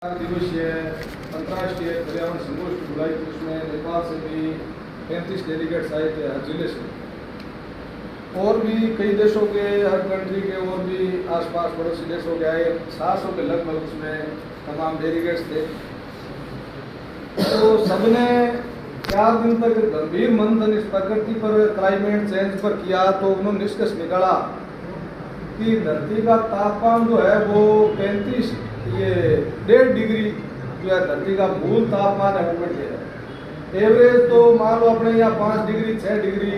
दिवसीय अंतर्राष्ट्रीय पर्यावरण संगोष्ठी बुलाई थी। उसमें नेपाल से भी 35 डेलीगेट्स आए थे हर जिले से, और भी कई देशों के, हर कंट्री के और भी आसपास पड़ोसी देशों के आए 700 के लगभग उसमें तमाम डेलीगेट्स थे। तो सबने 4 दिन तक गंभीर मंथन इस प्रकृति पर, क्लाइमेट चेंज पर किया। तो उन्होंने निष्कर्ष निकाला कि धरती का तापमान जो है वो 1.5 डिग्री जो है धरती का मूल तापमान है वो बढ़ गया। एवरेज तो मान लो अपने यहाँ 5 डिग्री 6 डिग्री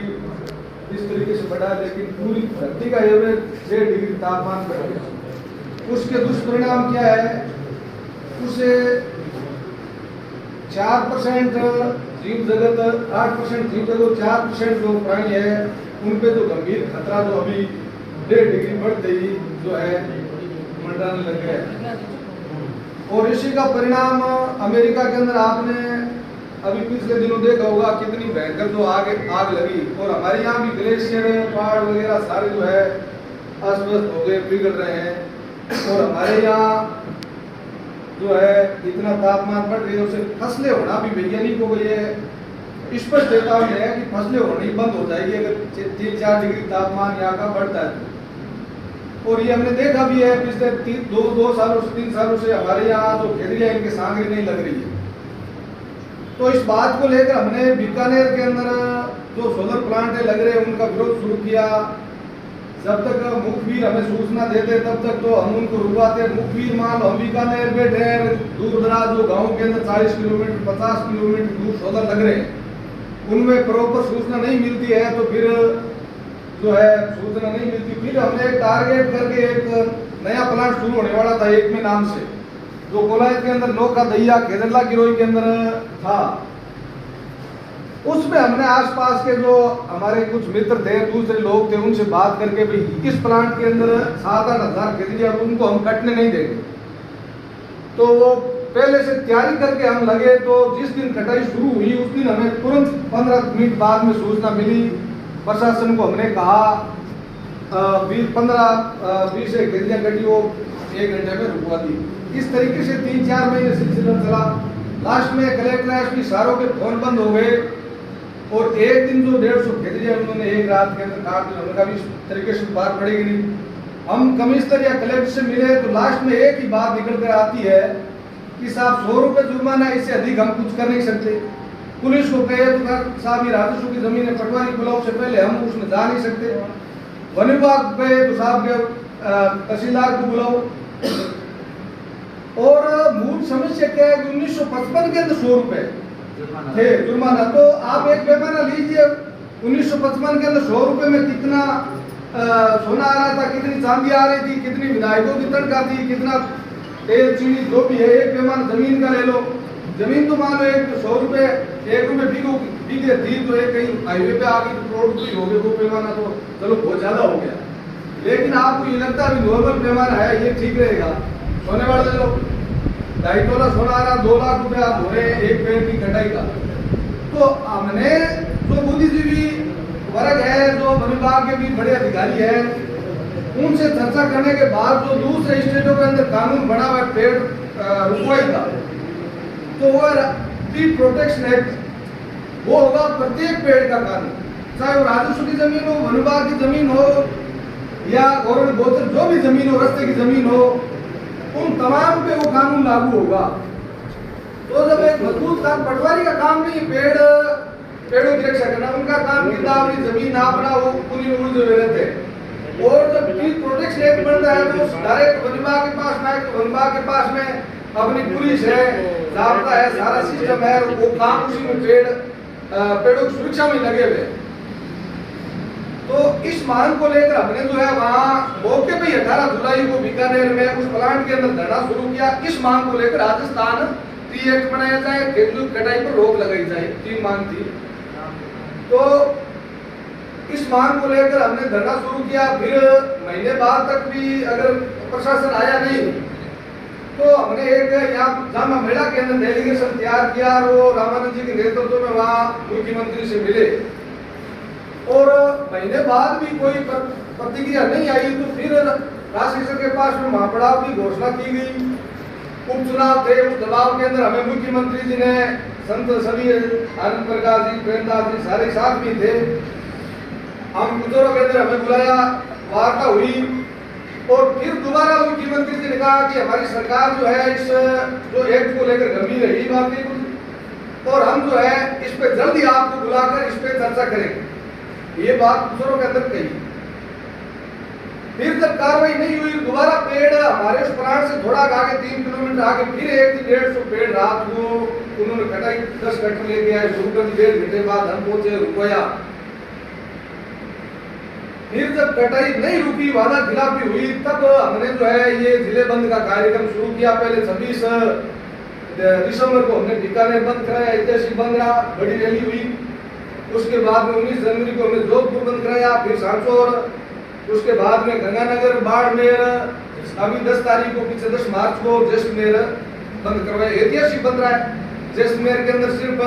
इस तरीके से बढ़ा, लेकिन पूरी धरती का एवरेज 6 डिग्री तापमान बढ़ गया। उसके दुष्परिणाम क्या है? उसे 4% जीव जगत, 8% जीव जगत, 4% जो प्राणी है उन पे तो गंभीर खतरा जो अभी 1.5 डिग्री बढ़ते ही जो है मंडराने लग गया। और इसी का परिणाम अमेरिका के अंदर आपने अभी पिछले दिनों देखा होगा कितनी भयंकर जो आग लगी, और हमारे यहाँ भी ग्लेशियर पहाड़ वगैरह सारे जो है अस्त व्यस्त हो गए, पिघल रहे हैं। और हमारे यहाँ जो है इतना तापमान बढ़ रही है, उसे फसलें होना भी वैज्ञानिकों को ये स्पष्ट चेतावनी है कि फसलें होनी बंद हो जाएगी अगर 3-4 डिग्री तापमान यहाँ का बढ़ता है। और ये हमने देखा भी है पिछले 2 सालों से 3 सालों से हमारे यहाँ जो खेतरियाँ इनके सांगरी नहीं लग रही है। तो इस बात को लेकर हमने बीकानेर के अंदर जो सोलर प्लांट लग रहे हैं उनका विरोध शुरू किया। जब तक मुखबिर हमें सूचना देते तब तक तो हम उनको रुकवाते। मुखबिर मान लो हम बीकानेर बैठे हैं, दूर दराज जो गाँव के अंदर 40 किलोमीटर 50 किलोमीटर दूर सोलर लग रहे हैं, उनमें प्रॉपर सूचना नहीं मिलती है, तो फिर जो है सूचना नहीं मिलती। फिर हमने एक टारगेट करके एक नया प्लांट शुरू होने वाला था एक में नाम से, जो कोलायत के अंदर नौका दहिया केदरला गिरोही के अंदर था। उसमें हमने आसपास के जो हमारे कुछ मित्र थे, दूसरे लोग थे, उनसे बात करके भाई इस प्लांट के अंदर 7-8 हजार खेतरिया उनको हम कटने नहीं देंगे। तो वो पहले से तैयारी करके हम लगे। तो जिस दिन कटाई शुरू हुई उस दिन हमें तुरंत 15 मिनट बाद में सूचना मिली। प्रशासन को हमने कहा 15-20 खेतरिया कटी, वो 1 घंटे में रुकवा दी। इस तरीके से 3-4 महीने सिलसिला चला। लास्ट में कलेक्टर एसपी सारों के फोन बंद हो गए, और एक दिन जो 150 खेतरिया उन्होंने एक रात के अंदर काट दी। उनका भी इस तरीके से बात पड़ेगी नहीं। हम कमिश्नर या कलेक्टर से मिले तो लास्ट में एक ही बात निकल कर आती है कि साहब 100 रुपये जुर्माना, इससे अधिक हम कुछ कर नहीं सकते। पुलिस को कहे तो साहब ये राजस्व की जमीन है, पटवारी बुलाओ से पहले हम उसमें जा नहीं सकते। वन विभाग पे तो साहब के तहसीलदार को बुलाओ। और मूल समस्या क्या है कि 1955 के अंदर 100 रुपए थे जुर्माना। तो आप एक पैमाना लीजिए, 1955 के अंदर 100 रुपए में कितना सोना आ रहा था, कितनी चांदी आ रही थी, कितनी विधायकों की तनख्वाह थी, कितना तेल चीनी जो भी है। एक पैमाना जमीन का ले लो, जमीन तो मान लो 100 रुपए 1 रुपए बीघे थी, तो एक कहीं हाईवे पे आ गई तो करोड़ रुपये हो गए। वो पैमाना तो चलो बहुत ज्यादा हो गया, लेकिन आपको ये लगता है नॉर्मल पैमाना है ये ठीक रहेगा। सोने वाले लोग 2.5 तोला सोना आ रहा, 2 लाख रुपए आप हो रहे हैं एक पेड़ की कटाई का। तो हमने जो बुद्धिजीवी वर्ग है, जो वन विभाग के भी बड़े अधिकारी है, उनसे चर्चा करने के बाद जो दूसरे स्टेटों के अंदर कानून बना हुआ है पेड़ रुकवाई का, तो वो ट्री प्रोटेक्शन एक्ट, वो होगा प्रत्येक पेड़ का कानून, चाहे वो राजस्व की जमीन हो, वन विभाग की जमीन हो, या गवर्नमेंट गोचर जो भी जमीन हो, रास्ते की जमीन हो, उन तमाम पे वो कानून लागू होगा। तो जब एक मजबूत काम, पटवारी का काम नहीं पेड़ों की रक्षा करना, उनका काम किताबी जमीन नापना, वो पूरी उर्दू में रहते हैं। और जब ट्री प्रोटेक्शन एक्ट बनता है तो डायरेक्ट वन विभाग के पास में, वन विभाग के पास में अपनी पुलिस है, जाब्ता है, सारा सिस्टम है, वो काम उसी में पेड़ों की सुरक्षा में लगे हुए। तो इस मांग को लेकर हमने जो है वहाँ मौके पे 18 जुलाई को बीकानेर में उस प्लांट के अंदर धरना शुरू किया। इस मांग को लेकर राजस्थान ट्री एक्ट बनाया जाए, खेतों की कटाई पर रोक लगाई जाए, 3 मांग थी। तो इस मांग को लेकर हमने धरना शुरू किया। फिर महीने बाद तक भी अगर प्रशासन आया नहीं, तो हमने एक यहाँ जामा मेला के अंदर डेलीगेशन तैयार किया, और वो रामानंद जी के नेतृत्व में वहाँ मुख्यमंत्री से मिले। और महीने बाद भी कोई प्रतिक्रिया नहीं आई, तो फिर राष्ट्रीय के पास में महापड़ाव की घोषणा की गई। उपचुनाव थे, उस दबाव के अंदर हमें मुख्यमंत्री जी ने, संत सभी आनंद प्रकाश जी, प्रेमदास जी सारे साथ भी थे, हम गुजरों के अंदर हमें बुलाया, वार्ता हुई और फिर दोबारा मुख्यमंत्री जी ने कहा कि हमारी सरकार जो है इस जो एक्ट को लेकर गंभीर है, यही बात नहीं, और हम जो है इस पे जल्दी आपको बुलाकर इस पे चर्चा करेंगे, ये बात गुजरों के अंदर कही। फिर जब कार्रवाई नहीं हुई, दोबारा पेड़ हमारे उस प्लांट से थोड़ा आगे 3 किलोमीटर आगे फिर 150 पेड़ रात को उन्होंने कटाई 10 कट्टर लेके आए, शुरू कर 1.5 घंटे बाद हम पहुंचे रुपया। फिर जब कटाई नहीं रुकी, वादा खिलाफी हुई, तब हमने जो है ये जिले बंद का कार्यक्रम शुरू किया। पहले 26 दिसंबर को हमने बीकानेर बंद कराया, ऐतिहासिक बंद रहा, बड़ी रैली हुई। उसके बाद में 19 जनवरी को हमने जोधपुर बंद कराया, फिर सांचौर, उसके बाद में गंगानगर, बाड़मेर, अभी 10 तारीख को, पीछे 10 मार्च को जैसलमेर बंद करवाया। ऐतिहासिक बंद रहा है। जैसलमेर के अंदर सिर्फ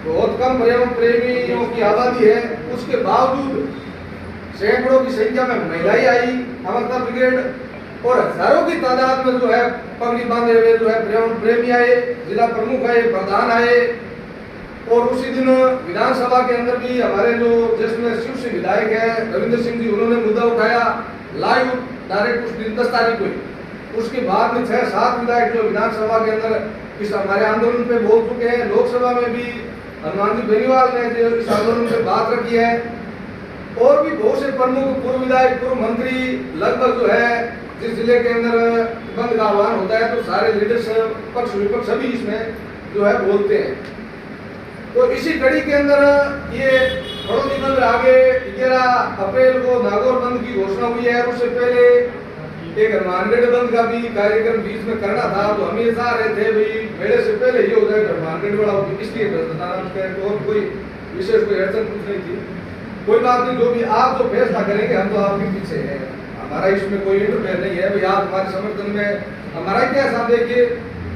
बहुत कम पर्यावरण प्रेमियों की आबादी है, उसके बावजूद सैकड़ों की संख्या में महिलाएं आई, अमरता ब्रिगेड, और हजारों की तादाद में जो है पगड़ी बांधे हुए जो है पर्यावरण प्रेमी आए, जिला प्रमुख आए, प्रधान आए। और उसी दिन विधानसभा के अंदर भी हमारे जो जिसमें शिव से विधायक है रविंद्र सिंह जी, उन्होंने मुद्दा उठाया लाइव डायरेक्ट उस दिन 10 तारीख को। उसके बाद में 6-7 विधायक जो विधानसभा के अंदर इस हमारे आंदोलन पे बोल चुके हैं। लोकसभा में भी हनुमान जी बेनीवाल ने जो इस आंदोलन पे बात रखी है, और भी बहुत से प्रमुख पूर्व विधायक, पूर्व मंत्री, लगभग जो है जिस जिले के अंदर बंद का आह्वान होता है तो सारे लीडर्स पक्ष विपक्ष सभी इसमें जो है बोलते हैं। तो इसी कड़ी के अंदर ये हड़ौती बंद आगे 11 अप्रैल को नागौर बंद की घोषणा हुई है। उससे पहले एक हनुमानगढ़ बंद का भी कार्यक्रम बीच में करना था, तो हम ये चाह रहे थे भाई मेले से पहले ये हो जाए हनुमानगढ़ वाला, इसलिए और कोई विशेष कोई अड़चन कुछ नहीं थी। कोई बात नहीं, जो भी आप जो फैसला करेंगे हम तो आपके पीछे हैं, हमारा इसमें कोई इंटरफेयर नहीं है। भाई आप हमारे समर्थन में, हमारा क्या साथ देखिए,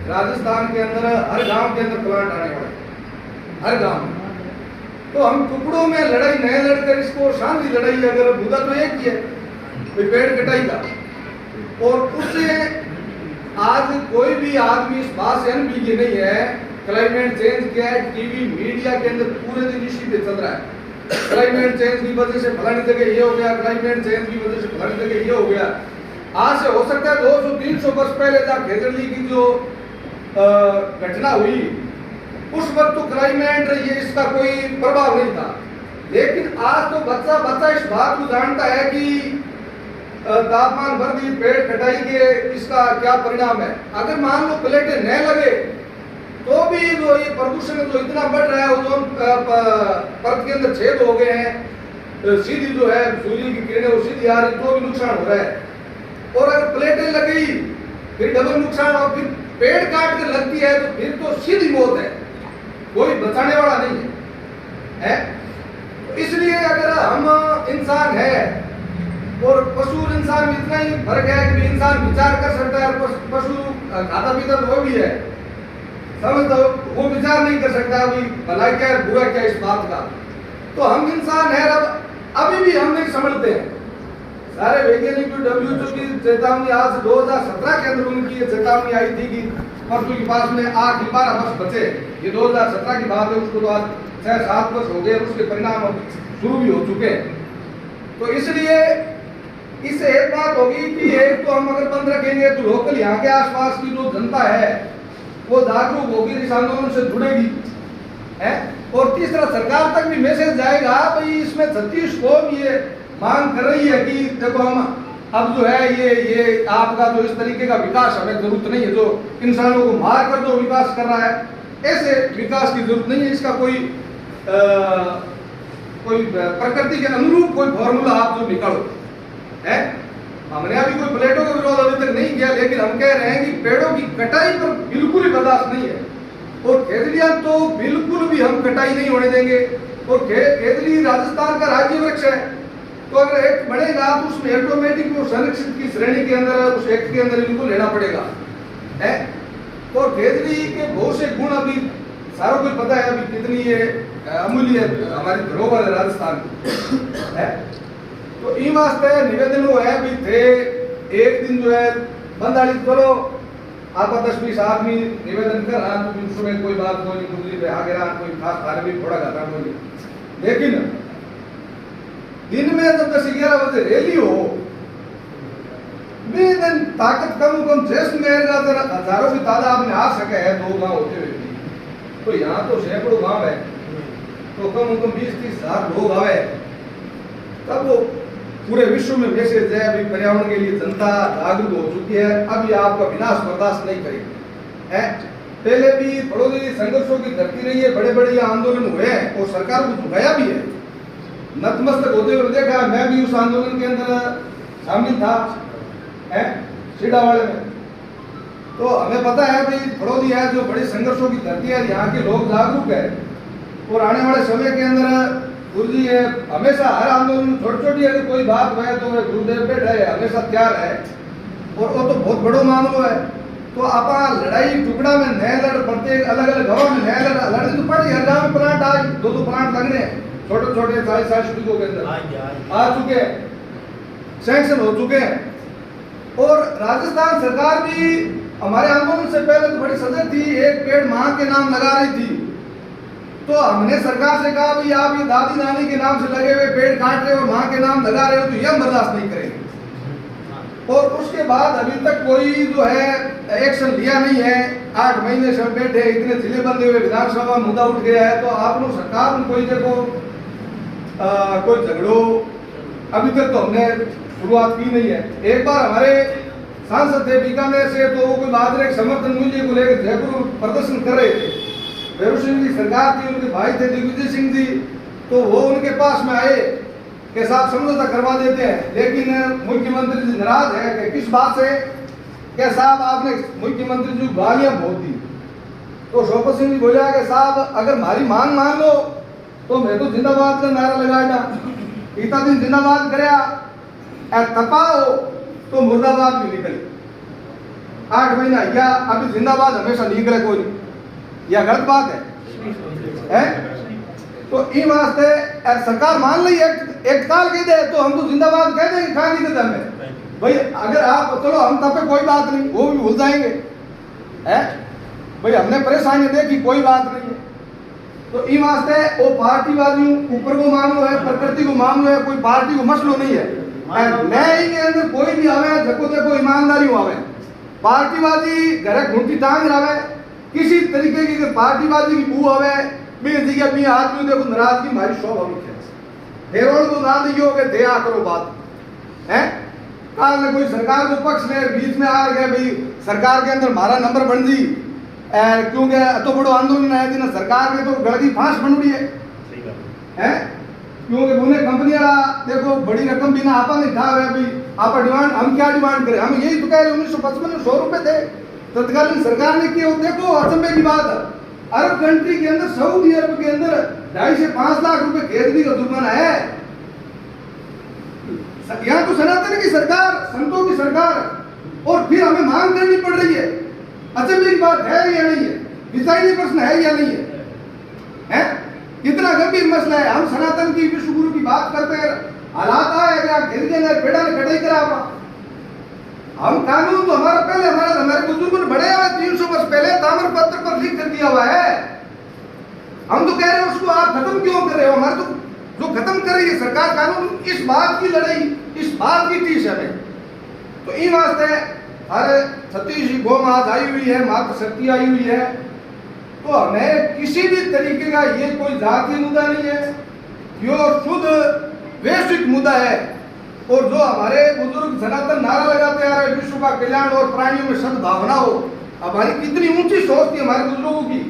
राजस्थान के अंदर हर गांव के अंदर प्लांट आने वाले, हर गांव में, तो हम टुकड़ों में लड़ाई नहीं लड़कर इसको शांति लड़ाई, अगर मुद्दा तो एक ही है पेड़ कटाई का, और उससे आज कोई भी आदमी इस बात से अनभिज्ञ नहीं है। क्लाइमेट चेंज क्या है, टीवी मीडिया के अंदर पूरे दिन इसी पे चल रहा है, क्लाइमेट चेंज की वजह से फलानी जगह ये हो गया, क्लाइमेट चेंज की वजह से फलानी जगह ये हो गया। आज से हो सकता है 200-300 वर्ष पहले जब खेजड़ी की जो घटना हुई उस वक्त तो क्लाइमेट ये इसका कोई प्रभाव नहीं था, लेकिन आज तो बच्चा इस बात को जानता है कि तापमान वृद्धि, पेड़ कटाई के इसका क्या परिणाम है। अगर मान लो प्लेटें न लगे तो भी जो ये प्रदूषण जो इतना बढ़ रहा है, ओजोन परत के अंदर छेद हो गए हैं, सीधी जो है सूर्य की किरणें वो सीधी आ रही, तो भी नुकसान हो रहा है। और अगर प्लेटें लगी फिर डबल नुकसान, और फिर पेड़ काट कर लगती है तो फिर तो सीधी मौत है, कोई बचाने वाला नहीं है। इसलिए अगर हम इंसान है और पशु और इंसान में इतना ही फर्क है कि इंसान विचार कर सकता है, पशु खाता पीता तो वो भी है, समझता वो विचार नहीं कर सकता अभी भला क्या है बुरा क्या इस बात का। तो हम इंसान है, अभी भी हम नहीं समझते हैं। सारे वैज्ञानिक WHO की चेतावनी आज 2017 के अंदर उनकी चेतावनी आई थी कि पशु के पास में 8-12 वर्ष बचे, ये 2017 की बात है, उसको तो आज 6-7 वर्ष हो गए, उसके परिणाम शुरू भी हो चुके हैं। तो इसलिए इससे एक बात होगी कि एक तो हम अगर बंद रखेंगे तो लोकल यहाँ के आसपास की जो जनता है वो जागरूक होगी, इस आंदोलन से जुड़ेगी है। और तीसरा सरकार तक भी मैसेज जाएगा भाई इसमें 36 कौम ये मांग कर रही है कि देखो हम अब जो है ये आपका जो इस तरीके का विकास हमें जरूरत नहीं है, जो इंसानों को मार कर जो विकास कर रहा है, ऐसे विकास की जरूरत नहीं है। इसका कोई प्रकृति के अनुरूप कोई फॉर्मूला आप जो निकालो है। हमने अभी कोई प्लेटों का विरोध अभी तक नहीं किया, लेकिन हम कह रहे हैं कि पेड़ों की कटाई पर बिल्कुल ही बर्दाश्त नहीं है, और खेजड़ियां तो बिल्कुल भी हम कटाई नहीं होने देंगे। और खेजड़ी राजस्थान का राज्य वृक्ष है, तो अगर एक्ट बनेगा तो उसमें ऑटोमेटिक वो संरक्षित की श्रेणी के अंदर, उस एक्ट के अंदर इनको लेना पड़ेगा है। और खेजड़ी के बहुत से गुण अभी सारों को पता है अभी कितनी ये अमूल्य हमारी धरोहर है राजस्थान है। तो इन वास्ते निवेदन वो है भी थे एक दिन जो है बंदाली चलो आप 10-20 आदमी निवेदन कर रहा तो उसमें कोई बात कोई नहीं गुजरी आगे रहा कोई खास कार्य भी थोड़ा घटा कोई, लेकिन दिन में जब 10-11 बजे रैली हो दिन ताकत कम जैसे में हजारों की तादाद में आ सके है 2 गांव होते हुए भी, तो यहाँ तो सैकड़ों गांव है, तो कम 20-30 हजार लोग आवे, तब वो पूरे विश्व में मैसेज है अभी पर्यावरण के लिए जनता जागरूक हो चुकी है, अभी आपका विनाश बर्दाश्त नहीं करेगी है। पहले भी बड़ोदरी संघर्षों की धरती रही है, बड़े बड़े आंदोलन हुए हैं और सरकार को झुकाया भी है, नतमस्तक होते हुए देखा। मैं भी उस आंदोलन के अंदर शामिल था है सीडावाड़े में, तो हमें पता है भाई बड़ोदी है जो बड़े संघर्षों की धरती है, यहाँ के लोग जागरूक है और आने वाले समय के अंदर गुरुजी है हमेशा हर आंदोलन छोटी अगर कोई बात है तो गुरुदेव बैठे है हमेशा तैयार है, और वो तो बहुत बड़ो मामलो है। तो आप लड़ाई टुकड़ा में नए लड़ प्रत्येक अलग अलग गाँव में नए लड़ने तो पड़ी, हर गाँव में प्लांट आज 2-2 प्लांट लग रहे हैं, छोटे छोटे 40-60 डिगो के अंदर आ चुके हैं, सैंक्शन हो चुके हैं। और राजस्थान सरकार भी हमारे आंदोलन से पहले तो बड़ी सजग थी, एक पेड़ मां के नाम लगा रही थी, तो हमने सरकार से कहा भाई आप ये दादी नानी के नाम से लगे हुए पेड़ काट रहे हो और मां के नाम लगा रहे हो तो यह बर्दाश्त नहीं करेंगे। और उसके बाद अभी तक कोई जो है एक्शन लिया नहीं है, 8 महीने से बैठे, इतने जिले बंदे हुए, विधानसभा मुद्दा उठ गया है, तो आप लोग सरकार में कोई देखो कोई झगड़ो अभी तक तो हमने शुरुआत की नहीं है। एक बार हमारे सांसद थे बीकानेर से, तो वो कोई बाजरे के समर्थन मूल्य को लेकर जयपुर प्रदर्शन कर रहे थे, भैरव सिंह की सरकार थी, उनके भाई थे दिग्विजय सिंह जी, तो वो उनके पास में आए कि साहब समझौता करवा देते हैं, लेकिन मुख्यमंत्री जी नाराज है कि किस बात से, क्या साहब आपने मुख्यमंत्री जी गालियां बहुत दी, तो शोभा सिंह जी बोला कि साहब अगर हमारी मांग मान लो तो मैं तो जिंदाबाद का नारा लगाया, इतना दिन जिंदाबाद कराया तपाओ तो मुर्दाबाद भी निकले, 8 महीना या अभी जिंदाबाद हमेशा निकले कोई नहीं, यह गलत बात है? तो इन वास्ते सरकार मान ली एक साल कह दे तो हम तो जिंदाबाद कह देंगे, कहा नहीं देता हमें भाई, अगर आप चलो हम तब कोई बात नहीं, वो भी भूल जाएंगे है भाई, हमने परेशानी देखी कोई बात नहीं है। तो इन वास्ते वो पार्टीवादियों ऊपर को मामलो है, प्रकृति को मामलो है, कोई पार्टी को मसलो नहीं है, न्याय के अंदर कोई भी आवे जको देखो ईमानदारी आवे, पार्टीवादी घरे घुंटी टांग रहे, किसी तरीके की पार्टीवादी की बू आवे बी आदमी देखो नाराजगी हमारी स्वाभाविक है, हेरोल को ना दियो के दया करो बात है। काल में कोई सरकार को पक्ष ले बीच में आ गए भाई सरकार के अंदर हमारा नंबर बन जी, क्योंकि तो बड़ो आंदोलन है दिन सरकार में तो गड़गी फांस बन रही है, क्योंकि उन्हें कंपनी वाला देखो बड़ी रकम बिना आपा नहीं था भाई, आप डिमांड हम क्या डिमांड करें, हम यही तो कह रहे 1955 में 100 रुपए थे तत्कालीन सरकार ने किए। देखो अचंभे की बात, अरब कंट्री के अंदर सऊदी अरब के अंदर 2.5 से 5 लाख रुपए कैदी का जुर्माना है, यहाँ तो सनातन की सरकार, संतों की सरकार, और फिर हमें मांग करनी पड़ रही है। अचंभे की बात है या नहीं है, विचारणीय प्रश्न है या नहीं है? कितना गंभीर मसला है। हम सनातन की विश्व गुरु की बात करते हैं, हालात आए पेड़ा ने कटाई करा, हम कानून तो हमारा पहले हमारे बुजुर्गों ने बढ़े हुए 300 वर्ष पहले ताम्रपत्र पर लिख कर दिया हुआ है, हम तो कह रहे हैं उसको आप खत्म क्यों कर रहे हो? हमारे तो जो खत्म कर रही है सरकार कानून, इस बात की लड़ाई, इस बात की टीस है। तो इन वास्ते हमारे सतीश गौ मात आई हुई है, मातृशक्ति आई हुई है, तो हमें किसी भी तरीके का ये कोई जातीय मुद्दा नहीं है, यो शुद्ध वैश्विक मुद्दा है। और जो हमारे बुजुर्ग सनातन नारा लगाते आ रहे विश्व का कल्याण और प्राणियों में सद्भावना हो, हमारी कितनी ऊंची सोच थी हमारे बुजुर्गों की,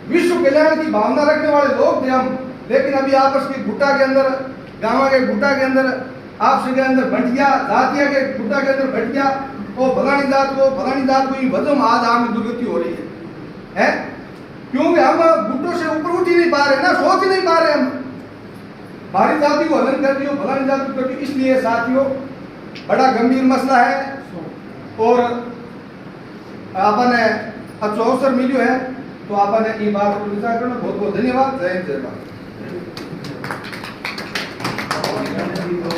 विश्व कल्याण की भावना रखने वाले लोग थे हम, लेकिन अभी आपस के गुट्टा के अंदर, गांव के गुट्टा के अंदर, आपस के अंदर भटिया जातिया के गुट्टा के अंदर भटिया, वो फलानी जात को वजह आज आम दुर्गति हो रही है, क्योंकि हम गुट्टों से ऊपर उठ ही नहीं पा रहे ना, सोच ही नहीं पा रहे हम, हमारी जाति को हलन कर दियो, फलानी जाति को। इसलिए साथियों बड़ा गंभीर मसला है और आपने अच्छा अवसर मिलो है तो आपने ये बात को विचार करना। बहुत बहुत धन्यवाद। जय हिंद, जय भारत।